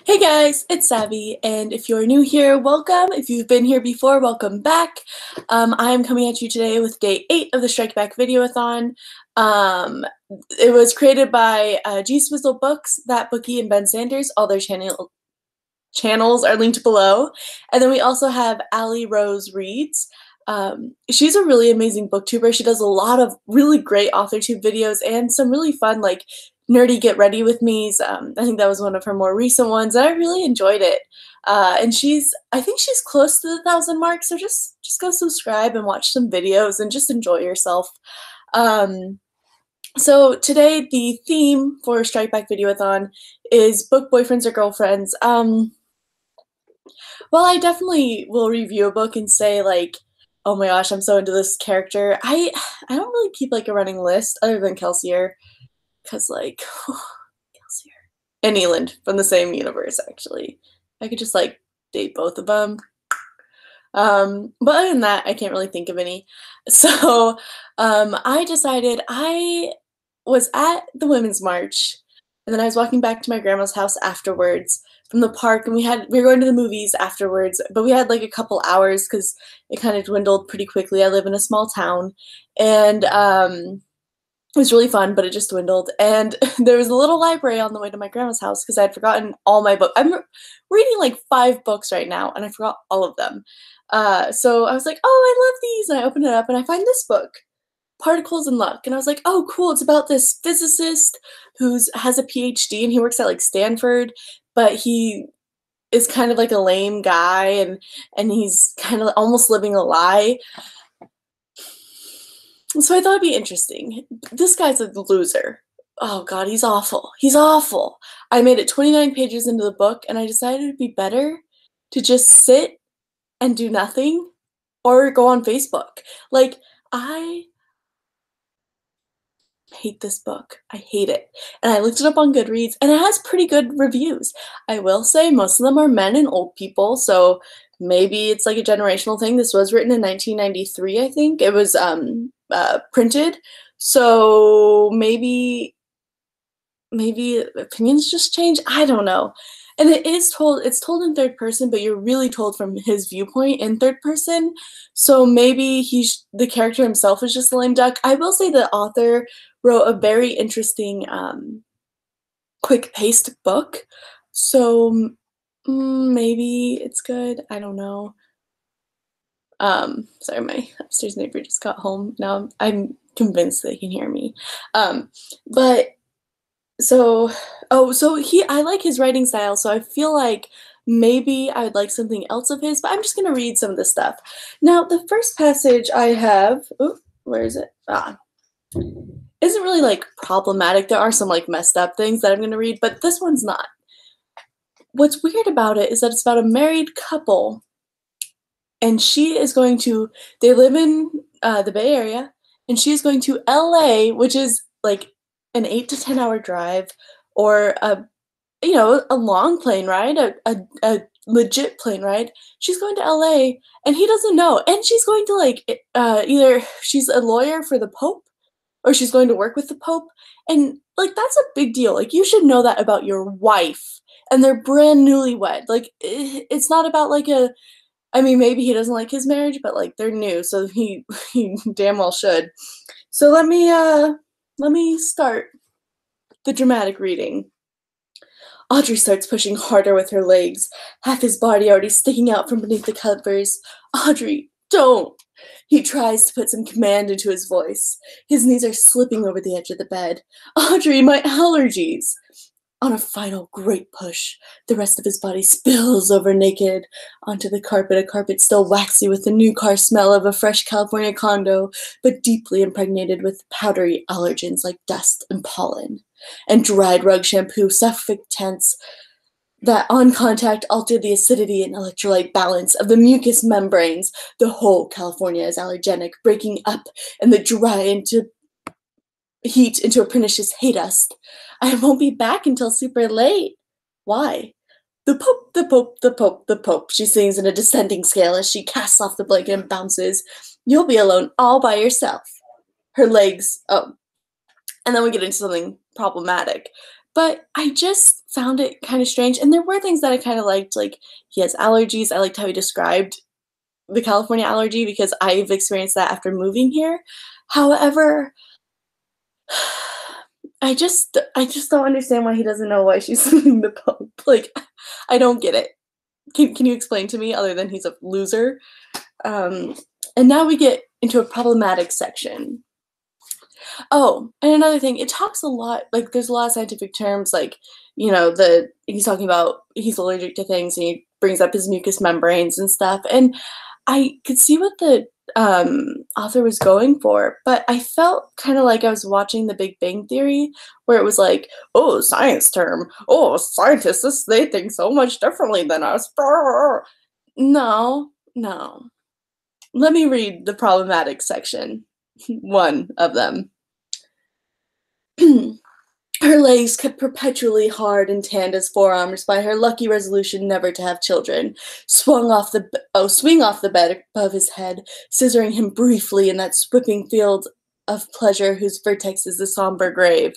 Hey guys, it's Savvy, and if you're new here, welcome. If you've been here before, welcome back. I am coming at you today with day 8 of the StrikeBackVideoathon. Um, it was created by G Swizzle Books, That Bookie, and Ben Sanders. All their channels are linked below. And then we also have Allie Rose Reads. She's a really amazing booktuber. She does a lot of really great AuthorTube videos and some really fun, like, nerdy get ready with me's. I think that was one of her more recent ones, and I really enjoyed it. And I think she's close to the 1,000 mark, so just go subscribe and watch some videos and just enjoy yourself. So today the theme for Strike Back Videoathon is book boyfriends or girlfriends. Well, I definitely will review a book and say, like, oh my gosh, I'm so into this character. I don't really keep like a running list other than Kelsier. Because, like, Kelsier and Eland from the same universe, actually. I could just, like, date both of them. But other than that, I can't really think of any. So, I decided I was at the Women's March, and then I was walking back to my grandma's house afterwards from the park, and we were going to the movies afterwards, but we had, like, a couple hours because it kind of dwindled pretty quickly. I live in a small town, and, it was really fun, but it just dwindled. And there was a little library on the way to my grandma's house because I had forgotten all my books. I'm reading like 5 books right now, and I forgot all of them. So I was like, oh, I love these. And I opened it up, and I find this book, Particles and Luck. And I was like, oh, cool. It's about this physicist who has a PhD, and he works at like Stanford, but he is kind of like a lame guy, and he's kind of almost living a lie. So I thought it'd be interesting. This guy's a loser. Oh god, he's awful. He's awful. I made it 29 pages into the book, and I decided it'd be better to just sit and do nothing or go on Facebook. Like, I hate this book. I hate it. And I looked it up on Goodreads, and it has pretty good reviews. I will say most of them are men and old people, so maybe it's like a generational thing. This was written in 1993, I think. It was printed, so maybe opinions just change. I don't know. And it's told in third person, but you're really told from his viewpoint in third person. So maybe the character himself is just a lame duck. I will say the author wrote a very interesting, quick-paced book. So maybe it's good. I don't know. Sorry, my upstairs neighbor just got home. Now I'm convinced they can hear me. But so I like his writing style, so I feel like maybe I would like something else of his, but I'm just gonna read some of this stuff. Now, the first passage I have, where is it? Isn't really like problematic. There are some like messed up things that I'm gonna read, but this one's not. What's weird about it is that it's about a married couple, and they live in the Bay Area, and she is going to LA, which is like an 8 to 10 hour drive, or a long plane ride, a legit plane ride. She's going to LA, and he doesn't know. And she's going to like either she's a lawyer for the Pope, or she's going to work with the Pope. And like, that's a big deal. Like, you should know that about your wife. And they're brand newlywed. Like, it's not about like I mean, maybe he doesn't like his marriage, but like, they're new, so he damn well should. So let me start the dramatic reading. Audrey starts pushing harder with her legs, half his body already sticking out from beneath the covers. Audrey, don't! He tries to put some command into his voice. His knees are slipping over the edge of the bed. Audrey, my allergies! On a final great push, the rest of his body spills over naked onto the carpet, a carpet still waxy with the new car smell of a fresh California condo, but deeply impregnated with powdery allergens like dust and pollen, and dried rug shampoo suffocants that on contact altered the acidity and electrolyte balance of the mucous membranes. The whole California is allergenic, breaking up and the dry heat into a pernicious hay dust. I won't be back until super late. Why? The Pope, the Pope, the Pope, the Pope, she sings in a descending scale as she casts off the blanket and bounces. You'll be alone all by yourself. Her legs, and then we get into something problematic. But I just found it kind of strange, and there were things that I kind of liked, like he has allergies. I liked how he described the California allergy because I've experienced that after moving here. However, I just don't understand why he doesn't know why she's leaving the Pope. Like, I don't get it. Can you explain to me other than he's a loser? Um, and now we get into a problematic section. Oh, and another thing, it talks a lot, like there's a lot of scientific terms, like, he's talking about he's allergic to things and he brings up his mucous membranes and stuff. And I could see what the author was going for, but I felt kind of like I was watching The Big Bang Theory, where it was like, oh, science term, oh, scientists, they think so much differently than us. Brr. No, no. Let me read the problematic section, one of them. Her legs kept perpetually hard and tanned as forearms by her lucky resolution never to have children, swing off the bed above his head, scissoring him briefly in that sweeping field of pleasure whose vertex is the somber grave.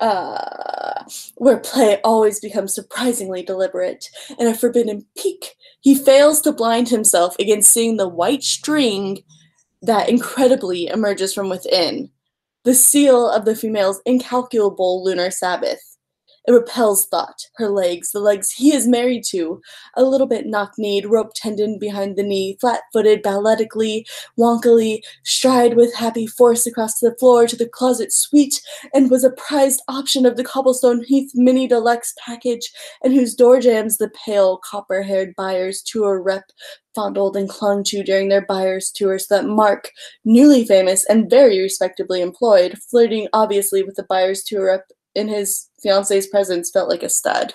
Where play always becomes surprisingly deliberate. In a forbidden peak, he fails to blind himself against seeing the white string that incredibly emerges from within. The seal of the female's incalculable lunar Sabbath. It repels thought, her legs, the legs he is married to, a little bit knock-kneed, rope-tendoned behind the knee, flat-footed, balletically, wonkily, stride with happy force across the floor to the closet suite, and was a prized option of the Cobblestone Heath Mini Deluxe package, and whose door jams the pale, copper-haired buyer's tour rep fondled and clung to during their buyer's tours, so that Mark, newly famous and very respectably employed, flirting obviously with the buyer's tour rep in his fiance's presence, felt like a stud.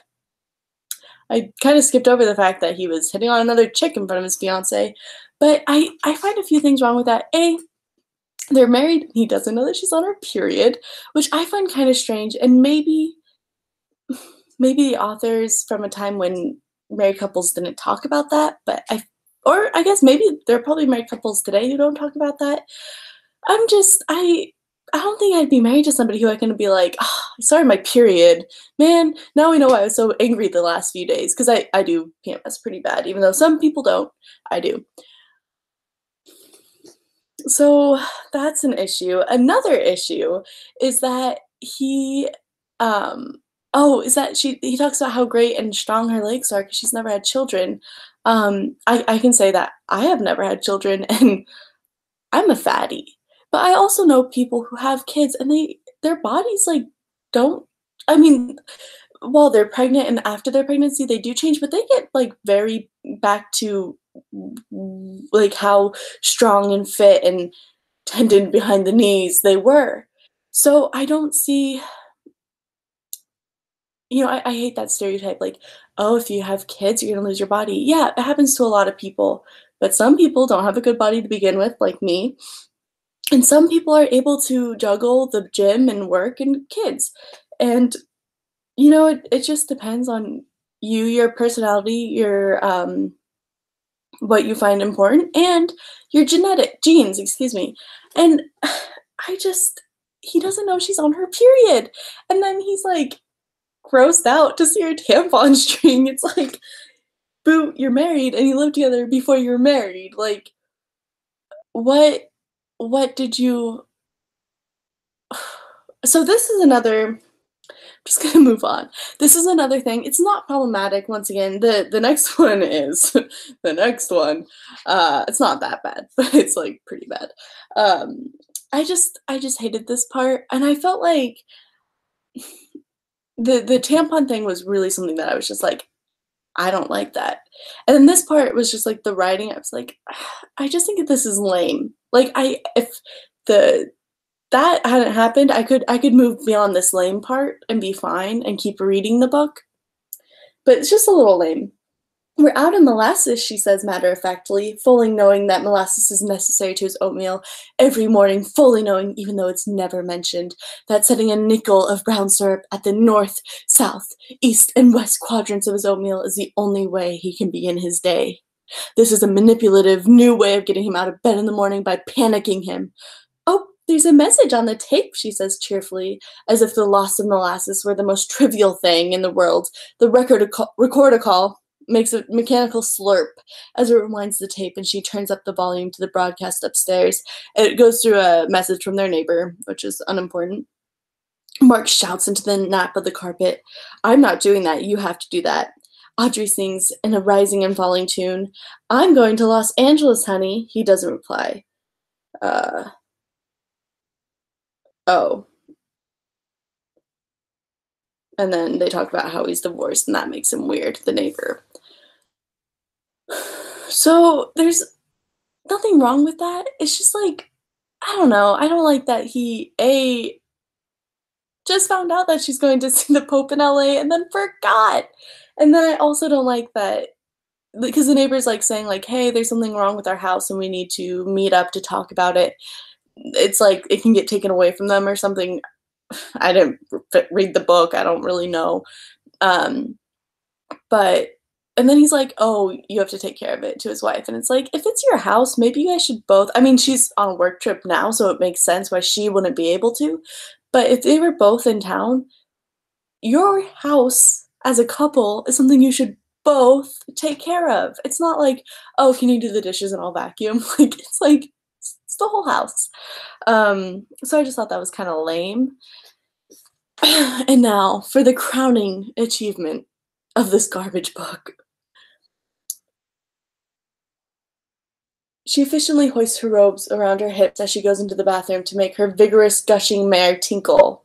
I kind of skipped over the fact that he was hitting on another chick in front of his fiance, but I find a few things wrong with that. A, they're married, he doesn't know that she's on her period, which I find kind of strange, and maybe the authors from a time when married couples didn't talk about that, but I guess maybe there are probably married couples today who don't talk about that. I don't think I'd be married to somebody who I can be like, oh, sorry, my period. Man, now we know why I was so angry the last few days, because I do PMS pretty bad, even though some people don't. I do. So that's an issue. Another issue is that he talks about how great and strong her legs are because she's never had children. I can say that I have never had children and I'm a fatty. But I also know people who have kids and their bodies like don't I mean, while they're pregnant and after their pregnancy they do change, but they get like very back to like how strong and fit and tendon behind the knees they were. So I don't see, I hate that stereotype, like, oh, if you have kids, you're gonna lose your body. Yeah, it happens to a lot of people, but some people don't have a good body to begin with, like me. And some people are able to juggle the gym and work and kids. And, it just depends on you, your personality, your, what you find important, and your genes, excuse me. And he doesn't know she's on her period. And then he's like grossed out to see her tampon string. It's like, boo, you're married and you lived together before you were married. Like, what did you so this is another I'm just gonna move on. This is another thing. It's not problematic. Once again, the next one is the next one. It's not that bad, but it's like pretty bad. I just hated this part, and I felt like the tampon thing was really something that I was just like, I don't like that. And then this part was just like the writing. I was like, I just think that this is lame. Like if that hadn't happened, I could move beyond this lame part and be fine and keep reading the book. But it's just a little lame. We're out in molasses, she says matter-of-factly, fully knowing that molasses is necessary to his oatmeal every morning, fully knowing, even though it's never mentioned, that setting a nickel of brown syrup at the north, south, east, and west quadrants of his oatmeal is the only way he can begin his day. This is a manipulative, new way of getting him out of bed in the morning by panicking him. Oh, There's a message on the tape, she says cheerfully, as if the loss of molasses were the most trivial thing in the world. The recorder call makes a mechanical slurp as it rewinds the tape, and she turns up the volume to the broadcast upstairs. It goes through a message from their neighbor, which is unimportant. Mark shouts into the nap of the carpet, "I'm not doing that, you have to do that." Audrey sings in a rising and falling tune, "I'm going to Los Angeles, honey." He doesn't reply. Uh, oh. And then they talk about how he's divorced, and that makes him weird, the neighbor. So there's nothing wrong with that. It's just like, I don't know. I don't like that he just found out that she's going to see the Pope in LA and then forgot. And then I also don't like that because the neighbor's like saying like, "Hey, there's something wrong with our house and we need to meet up to talk about it." It's like it can get taken away from them or something. I didn't read the book. I don't really know. Um, but and then he's like, "Oh, you have to take care of it," to his wife. And it's like, if it's your house, maybe you guys should both. I mean, she's on a work trip now, so it makes sense why she wouldn't be able to. But if they were both in town, your house as a couple is something you should both take care of. It's not like, "Oh, can you do the dishes and I'll vacuum?" Like it's the whole house. So I just thought that was kind of lame. And now for the crowning achievement of this garbage book. She efficiently hoists her robes around her hips as she goes into the bathroom to make her vigorous, gushing mare tinkle.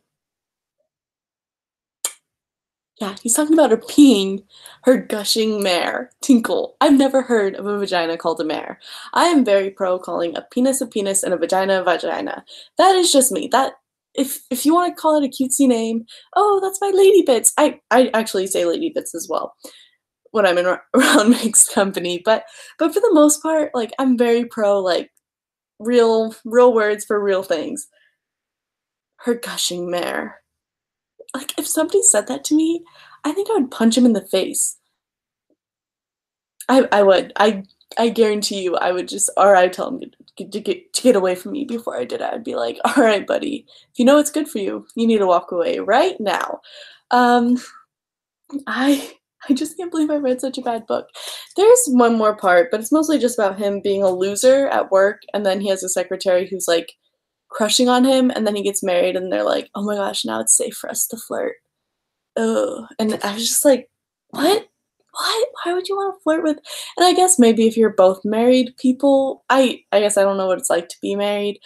Yeah, he's talking about her peeing her gushing mare tinkle. I've never heard of a vagina called a mare. I am very pro calling a penis and a vagina a vagina. That is just me. That if you want to call it a cutesy name, oh, that's my lady bits. I actually say lady bits as well when I'm in around mixed company, but for the most part, like I'm very pro like real words for real things. Her gushing mare. Like if somebody said that to me, I think I would punch him in the face. I would. I guarantee you I would just or I'd tell him to get away from me before I did it. I'd be like, "All right, buddy. If you know what's good for you, you need to walk away right now." Um I I just can't believe I read such a bad book. There's one more part, but it's mostly just about him being a loser at work, and then he has a secretary who's like crushing on him, and then he gets married, and they're like, "Oh my gosh, now it's safe for us to flirt." Oh, and I was just like, "What? What? Why would you want to flirt with?" And I guess maybe if you're both married people, I guess I don't know what it's like to be married.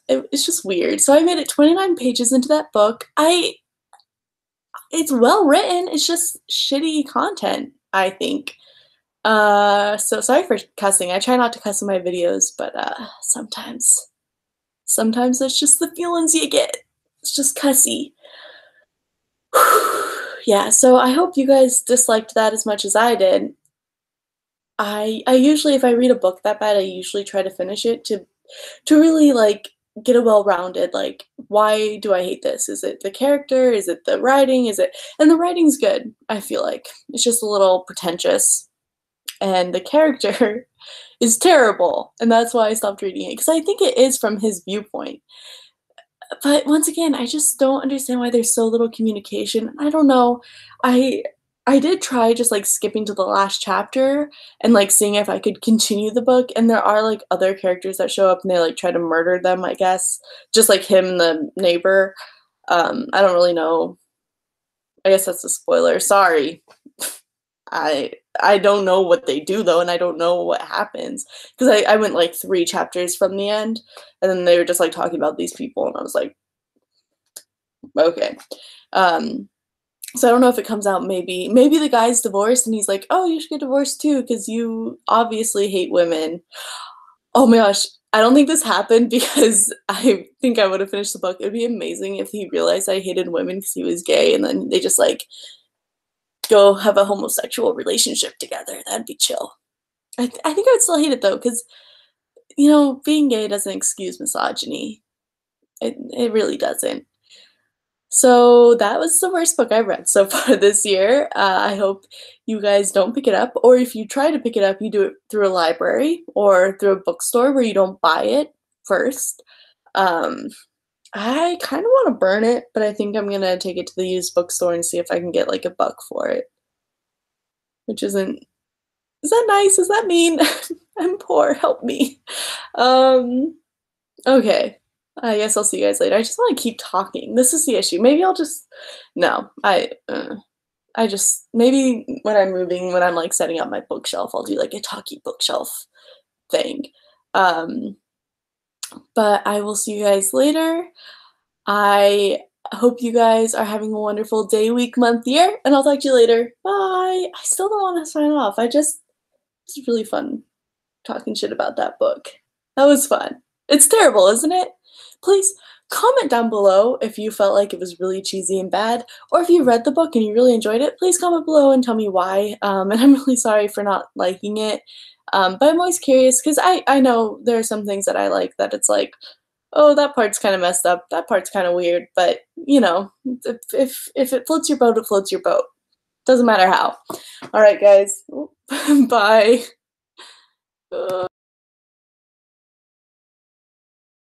It's just weird. So I made it 29 pages into that book. It's well written, it's just shitty content, I think. So sorry for cussing. I try not to cuss in my videos, but sometimes that's just the feelings you get. It's just cussy. Yeah, so I hope you guys disliked that as much as I did. I usually if I read a book that bad, I usually try to finish it to really like get a well-rounded like why do I hate this? Is it the character? Is it the writing? Is it and the writing's good, I feel like. It's just a little pretentious and the character is terrible, and that's why I stopped reading it because I think it is from his viewpoint. But once again, I just don't understand why there's so little communication. I don't know. I I did try just like skipping to the last chapter and like seeing if I could continue the book, and there are like other characters that show up and they like try to murder them, I guess. Just like him and the neighbor. I don't really know. I guess that's a spoiler. Sorry. I don't know what they do though, and I don't know what happens because I went like 3 chapters from the end, and then they were just like talking about these people, and I was like, okay. Um, so I don't know if it comes out maybe the guy's divorced and he's like, "Oh, you should get divorced too because you obviously hate women." Oh my gosh, I don't think this happened because I think I would have finished the book. It would be amazing if he realized I hated women because he was gay, and then they just like go have a homosexual relationship together. That'd be chill. I think I would still hate it though, because being gay doesn't excuse misogyny. It really doesn't. So that was the worst book I've read so far this year. I hope you guys don't pick it up, or if you try to pick it up, you do it through a library or through a bookstore where you don't buy it first. Um, I kind of want to burn it, but I think I'm gonna take it to the used bookstore and see if I can get like $1 for it, which isn't. Is that nice? Is that mean? I'm poor. Help me. Um, okay. I guess I'll see you guys later. I just want to keep talking. This is the issue. Maybe I'll just. No, I just maybe when I'm moving, when I'm like setting up my bookshelf, I'll do like a talkie bookshelf thing. Um, but I will see you guys later. I hope you guys are having a wonderful day, week, month, year, and I'll talk to you later. Bye. I still don't want to sign off. It's really fun talking shit about that book. That was fun. It's terrible, isn't it? Please comment down below if you felt like it was really cheesy and bad, or if you read the book and you really enjoyed it. Please comment below and tell me why. And I'm really sorry for not liking it. But I'm always curious because I know there are some things that I like that it's like, oh, that part's kind of messed up. That part's kind of weird. But you know, if it floats your boat, it floats your boat. Doesn't matter how. All right, guys. Bye.